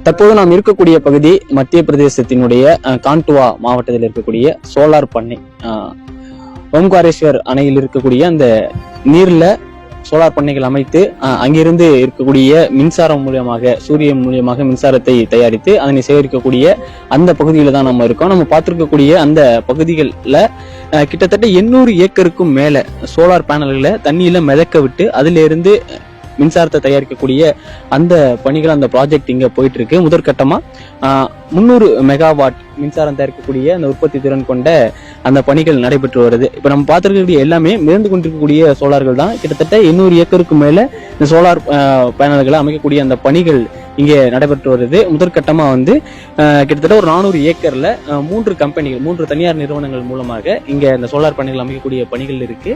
தற்போது நாம் இருக்கக்கூடிய பகுதி மத்திய பிரதேசத்தினுடைய கான்டுவா மாவட்டத்தில் இருக்கக்கூடிய சோலார் பண்ணை. ஓம்காரேஸ்வர் அணையில் இருக்கக்கூடிய அந்த நீர்ல சோலார் பண்ணைகள் அமைத்து அங்கிருந்து இருக்கக்கூடிய மின்சாரம் மூலியமாக சூரியன் மூலியமாக மின்சாரத்தை தயாரித்து அதனை சேகரிக்கக்கூடிய அந்த பகுதியில தான் நம்ம இருக்கோம். நம்ம பார்த்திருக்கக்கூடிய அந்த பகுதிகளில் கிட்டத்தட்ட 800 ஏக்கருக்கும் மேல சோலார் பேனல்களை தண்ணியில மிதக்க விட்டு அதுல இருந்து மின்சாரத்தை தயாரிக்கக்கூடிய அந்த பணிகள், அந்த ப்ராஜெக்ட் இங்க போயிட்டு இருக்கு. முதற்கட்டமா 300 மெகாவாட் மின்சாரம் தயாரிக்கக்கூடிய அந்த உற்பத்தி திறன் கொண்ட அந்த பணிகள் நடைபெற்று வருது. இப்ப நம்ம பார்த்திருக்கக்கூடிய எல்லாமே மிதந்து கொண்டிருக்கக்கூடிய சோலார்கள் தான். கிட்டத்தட்ட 800 ஏக்கருக்கு மேல இந்த சோலார் பேனல்களை அமைக்கக்கூடிய அந்த பணிகள் இங்கே நடைபெற்று வருது. முதற்கட்டமா கிட்டத்தட்ட ஒரு 400 ஏக்கர்ல 3 தனியார் நிறுவனங்கள் மூலமாக இங்க இந்த சோலார் பேனல்கள் அமைக்கக்கூடிய பணிகள் இருக்கு.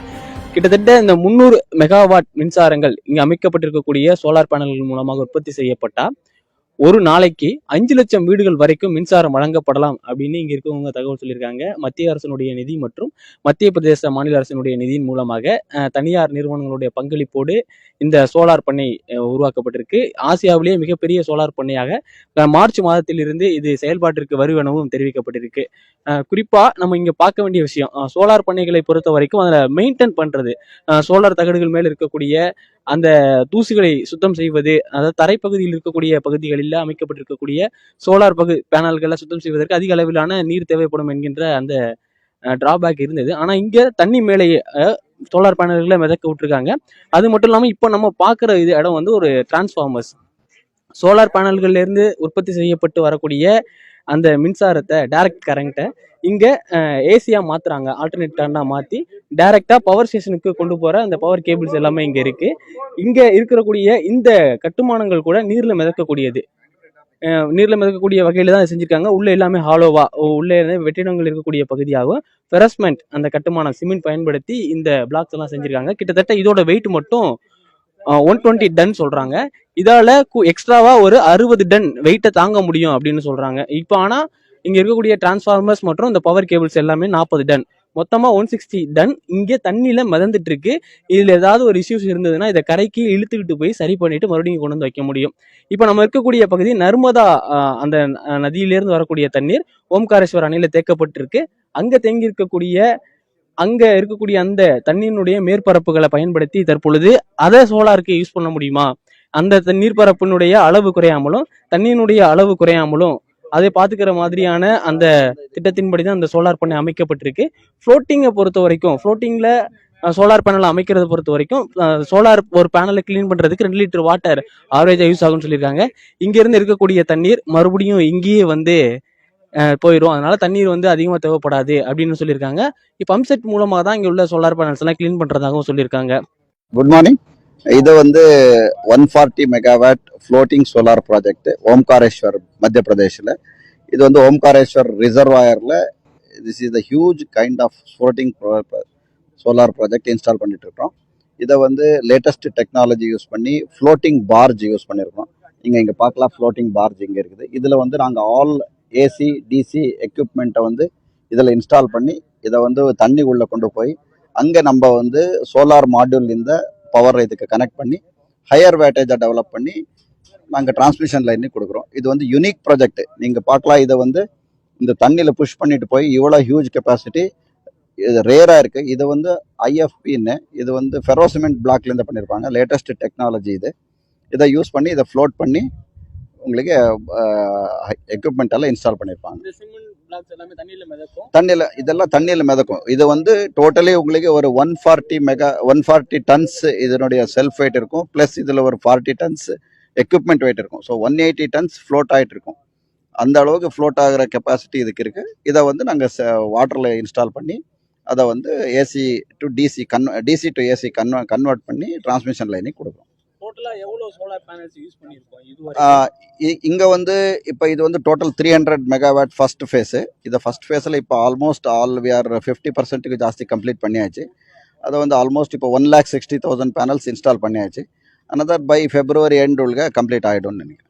கிட்டத்தட்ட இந்த 300 மெகாவாட் மின்சாரங்கள் இங்க அமைக்கப்பட்டிருக்கக்கூடிய சோலார் பேனல்கள் மூலமாக உற்பத்தி செய்யப்பட்டா ஒரு நாளைக்கு 5 லட்சம் வீடுகள் வரைக்கும் மின்சாரம் வழங்கப்படலாம் அப்படின்னு இங்க இருக்கவங்க தகவல் சொல்லியிருக்காங்க. மத்திய அரசினுடைய நிதி மற்றும் மத்திய பிரதேச மாநில அரசினுடைய நிதியின் மூலமாக தனியார் நிறுவனங்களுடைய பங்களிப்போடு இந்த சோலார் பண்ணை உருவாக்கப்பட்டிருக்கு. ஆசியாவிலேயே மிகப்பெரிய சோலார் பண்ணையாக மார்ச் மாதத்தில் இருந்து இது செயல்பாட்டிற்கு வரும் எனவும் தெரிவிக்கப்பட்டிருக்கு. குறிப்பா நம்ம இங்க பார்க்க வேண்டிய விஷயம், சோலார் பண்ணைகளை பொறுத்த வரைக்கும் அதுல மெயின்டைன் பண்றது, சோலார் தகடுகள் மேல் இருக்கக்கூடிய அந்த தூசுகளை சுத்தம் செய்வது, அதாவது தரைப்பகுதியில் இருக்கக்கூடிய பகுதிகளில் அமைக்கப்பட்டிருக்கக்கூடிய சோலார் பேனல்களை சுத்தம் செய்வதற்கு அதிக அளவிலான நீர் தேவைப்படும் என்கின்ற அந்த டிராபேக் இருந்தது. ஆனா இங்க தண்ணி மேலேயே சோலார் பேனல்களை மிதக்க விட்டுருக்காங்க. அது மட்டும் இல்லாம இப்ப நம்ம பாக்குற இடம் ஒரு டிரான்ஸ்ஃபார்மர்ஸ். சோலார் பேனல்கள்ல இருந்து உற்பத்தி செய்யப்பட்டு வரக்கூடிய அந்த மின்சாரத்தை, டைரக்ட் கரண்ட்டை இங்க ஏசியா மாத்துறாங்க, ஆல்டர்னேட் கரண்டா மாத்தி டைரக்டா பவர் ஸ்டேஷனுக்கு கொண்டு போற அந்த பவர் கேபிள்ஸ் எல்லாமே இங்க இருக்கு. இங்க இருக்கக்கூடிய இந்த கட்டுமானங்கள் கூட நீர்ல மிதக்கக்கூடியது, நீர்ல மிதக்கக்கூடிய வகையில தான் செஞ்சிருக்காங்க. உள்ள எல்லாமே ஹாலோவா, உள்ள வெற்றிடங்கள் இருக்கக்கூடிய பகுதியாகவும் பெரஸ்மெண்ட் அந்த கட்டுமானம் சிமெண்ட் பயன்படுத்தி இந்த பிளாக்ஸ் எல்லாம் செஞ்சிருக்காங்க. கிட்டத்தட்ட இதோட வெயிட் மட்டும் 120 டன் சொல்றாங்க. இதால எக்ஸ்ட்ராவா ஒரு 60 டன் வெயிட்டை தாங்க முடியும் அப்படின்னு சொல்றாங்க. இப்போ ஆனா இங்க இருக்கக்கூடிய டிரான்ஸ்ஃபார்மர்ஸ் மற்றும் இந்த பவர் கேபிள்ஸ் எல்லாமே 40 டன், மொத்தமா 160 டன் இங்கே தண்ணியில மிதந்துட்டு இருக்கு. இதுல ஏதாவது ஒரு இஷ்யூஸ் இருந்ததுன்னா இதை கரைக்கு இழுத்துக்கிட்டு போய் சரி பண்ணிட்டு மறுபடியும் கொண்டு வந்து வைக்க முடியும். இப்ப நம்ம இருக்கக்கூடிய பகுதி நர்மதா, அந்த நதியிலிருந்து வரக்கூடிய தண்ணீர் ஓம்காரேஸ்வர் அணையில தேக்கப்பட்டிருக்கு. அங்க தேங்கி இருக்கக்கூடிய அந்த தண்ணீருடைய மேற்பரப்புகளை பயன்படுத்தி தற்பொழுது அதை சோலாருக்கு யூஸ் பண்ண முடியுமா, அந்த நீர்பரப்பினுடைய அளவு குறையாமலும் தண்ணீருடைய அளவு குறையாமலும் அதை பார்த்துக்கிற மாதிரியான அந்த திட்டத்தின்படி தான் அந்த சோலார் பண்ணை அமைக்கப்பட்டிருக்கு. ஃப்ளோட்டிங்கை பொறுத்த வரைக்கும், ஃப்ளோட்டிங்ல சோலார் பேனல் அமைக்கிறத பொறுத்த வரைக்கும் சோலார் ஒரு பேனலை கிளீன் பண்றதுக்கு 2 லிட்டர் வாட்டர் ஆவரேஜா யூஸ் ஆகும்னு சொல்லியிருக்காங்க. இங்க இருந்து இருக்கக்கூடிய தண்ணீர் மறுபடியும் இங்கேயே போயிடும். அதனால தண்ணீர் அதிகமா தேவைப்படாது அப்படின்னு சொல்லியிருக்காங்க. இப்போ பம்ப் மூலமா தான் இங்க உள்ள சோலார் பேனல்ஸ் எல்லாம் கிளீன் பண்றதாகவும் சொல்லியிருக்காங்க. Good morning. இது 140 megawatt floating solar project Omkareshwar மத்திய பிரதேஷில். இது ஓம்காரேஸ்வர் ரிசர்வாயர்ல this is the huge kind of floating solar project install பண்ணிட்டு இருக்கோம். இதை லேட்டஸ்ட் டெக்னாலஜி யூஸ் பண்ணி ஃப்ளோட்டிங் பார்ஜ் யூஸ் பண்ணியிருக்கோம். இங்கே பார்க்கலாம், ஃப்ளோட்டிங் பார்ஜ் இங்கே இருக்குது. இதில் நாங்கள் ஆல் ஏசி டிசி எக்யூப்மெண்ட்டை இதில் இன்ஸ்டால் பண்ணி இதை தண்ணி உள்ள கொண்டு போய் அங்கே நம்ம சோலார் மாடியூல் இந்த பவர் இதுக்கு கனெக்ட் பண்ணி ஹையர் வேட்டேஜை டெவலப் பண்ணி நாங்கள் டிரான்ஸ்மிஷன் லைனே கொடுக்குறோம். இது யூனிக் ப்ராஜெக்ட். நீங்கள் பார்க்கலாம், இதை இந்த தண்ணியில் புஷ் பண்ணிட்டு போய் இவ்வளோ ஹியூஜ் கெப்பாசிட்டி, இது ரேராக இருக்குது. இது ஐஎஃப்பின்னு, இது ஃபெரோசிமெண்ட் பிளாக்லேருந்து பண்ணியிருப்பாங்க. லேட்டஸ்ட் டெக்னாலஜி இதை யூஸ் பண்ணி இதை ஃப்ளோட் பண்ணி உங்களுக்கு எக்யூப்மெண்ட் எல்லாம் இன்ஸ்டால் பண்ணியிருப்பாங்க. இதெல்லாம் தண்ணியில் மிதக்கும். இது டோட்டலி உங்களுக்கு ஒரு 140 டன்ஸ் இதனுடைய செல்ஃப் வெயிட் இருக்கும். ப்ளஸ் இதில் ஒரு 40 டன்ஸ் எக்யூப்மெண்ட் வெயிட் இருக்கும். ஸோ 180 டன்ஸ் ஃப்ளோட் ஆகிட்டு இருக்கும். அந்த அளவுக்கு ஃப்ளோட் ஆகிற கெப்பாசிட்டி இதுக்கு இருக்குது. இதை நாங்கள் வாட்டரில் இன்ஸ்டால் பண்ணி அதை AC to DC DC to AC convert பண்ணி டிரான்ஸ்மிஷன் லைனுக்கு கொடுக்குறோம். இங்க இப்போ இது டோட்டல் 300 மெகாவாட் ஃபர்ஸ்ட் ஃபேஸு. இதை ஃபர்ஸ்ட் ஃபேஸில் இப்போ ஆல்மோஸ்ட் வி ஆர் 50% ஜாஸ்தி கம்ப்ளீட் பண்ணியாச்சு. அதை ஆல்மோஸ்ட் இப்போ 1,60,000 பேனல்ஸ் இன்ஸ்டால் பண்ணியாச்சு. அனதர் பை ஃபெப்ரவரி எண்ட் உள்ள கம்ப்ளீட் ஆகிடும்னு நினைக்கிறேன்.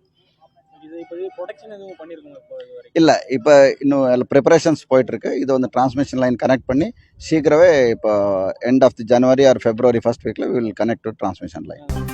இல்லை, இப்போ இன்னும் ப்ரிப்பரேஷன்ஸ் போயிட்டுருக்கு. இது டிரான்ஸ்மிஷன் லைன் கனெக்ட் பண்ணி சீக்கிரமே இப்போ end of the January or February first வீக்கில் we will connect to transmission line.